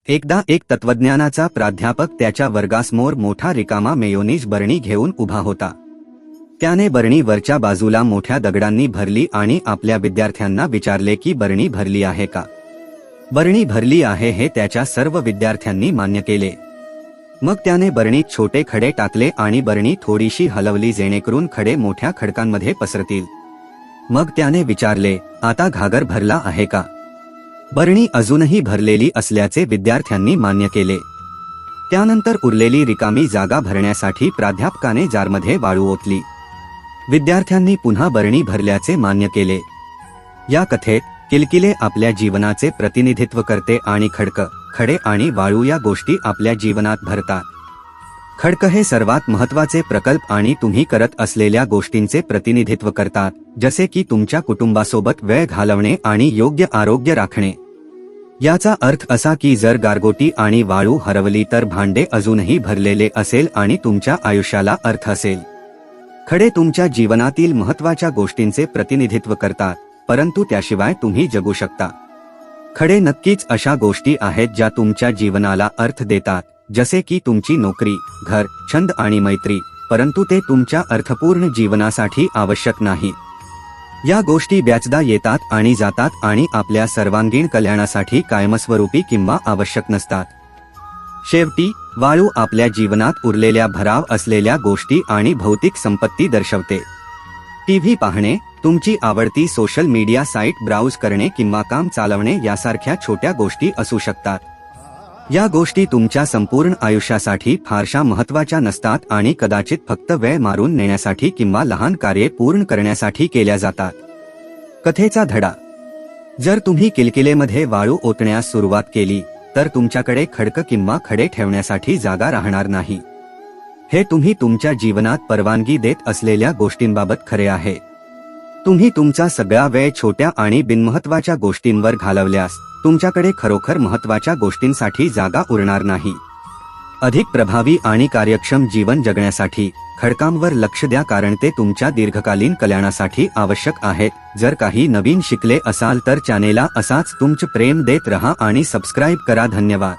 एकदा एक तत्वज्ञानाचा प्राध्यापक त्याच्या वर्गासमोर मोठा रिकामा मेयोनीज बरणी घेऊन उभा होता. त्याने बरणी वरच्या बाजूला मोठ्या दगडांनी भरली आणि आपल्या विद्यार्थ्यांना विचारले की बरणी भरली आहे का. बरणी भरली आहे हे त्याच्या सर्व विद्यार्थ्यांनी मान्य केले. मग त्याने बरणीत छोटे खडे टाकले आणि बरणी थोडीशी हलवली जेणेकरून खडे मोठ्या खडकांमध्ये पसरतील. मग त्याने विचारले, आता घागर भरला आहे का. बरणी अजूनही भरलेली असल्याचे विद्यार्थ्यांनी मान्य केले. त्यानंतर उरलेली रिकामी जागा भरण्यासाठी प्राध्यापकाने जारमध्ये वाळू ओतली. विद्यार्थ्यांनी पुन्हा बरणी भरल्याचे मान्य केले. या कथेत किलकिले आपल्या जीवनाचे प्रतिनिधित्व करते आणि खडे आणि वाळू या गोष्टी आपल्या जीवनात भरतात. खडकं हे सर्वात महत्त्वाचे प्रकल्प आणि तुम्ही करत असलेल्या गोष्टींचे प्रतिनिधित्व करतात, जसे की तुमच्या कुटुंबासोबत वेळ घालवणे आणि योग्य आरोग्य राखणे. याचा अर्थ असा की जर गारगोटी आणि वाळू हरवली तर भांडे अजूनही भरलेले असेल आणि तुमच्या आयुष्याला अर्थ असेल. खडे तुमच्या जीवनातील महत्त्वाच्या गोष्टींचे प्रतिनिधित्व करतात, परंतु त्याशिवाय तुम्ही जगू शकता. खडे नक्कीच अशा गोष्टी आहेत ज्या तुमच्या जीवनाला अर्थ देतात, जसे की तुमची नोकरी, घर, छंद आणि मैत्री, परंतु ते तुमच्या अर्थपूर्ण जीवनासाठी आवश्यक नाही. या गोष्टी बऱ्याचदा येतात आणि जातात आणि आपल्या सर्वांगीण कल्याणासाठी कायमस्वरूपी किंवा आवश्यक नसतात. शेवटी वाळू आपल्या जीवनात उरलेल्या भराव असलेल्या गोष्टी आणि भौतिक संपत्ती दर्शवते. टीव्ही पाहणे, तुमची आवडती सोशल मीडिया साईट ब्राउज करणे किंवा काम चालवणे यासारख्या छोट्या गोष्टी असू शकतात. या गोष्टी तुमच्या संपूर्ण आयुष्यासाठी फारशा महत्त्वाच्या नसतात आणि कदाचित फक्त वेळ मारून नेण्यासाठी किंवा लहान कार्ये पूर्ण करण्यासाठी केल्या जातात. कथेचा धडा. जर तुम्ही किलकिलेमध्ये वाळू ओतण्यास सुरुवात केली तर तुमच्याकडे खडकं किंवा खडे ठेवण्यासाठी जागा राहणार नाही. हे तुम्ही तुमच्या जीवनात परवानगी देत असलेल्या गोष्टींबाबत खरे आहे. तुम्ही तुमचा सगळा वेळ छोट्या आणि बिनमहत्त्वाच्या गोष्टींवर घालवल्यास तुमच्याकडे खरोखर महत्त्वाच्या गोष्टींसाठी जागा उरणार नाही. अधिक प्रभावी आणि कार्यक्षम जीवन जगण्यासाठी खडकांवर लक्ष द्या, कारण ते तुमच्या दीर्घकालीन कल्याणासाठी आवश्यक आहेत. जर काही नवीन शिकले असाल तर चॅनेलला असाच तुमचे प्रेम देत रहा आणि सबस्क्राईब करा. धन्यवाद.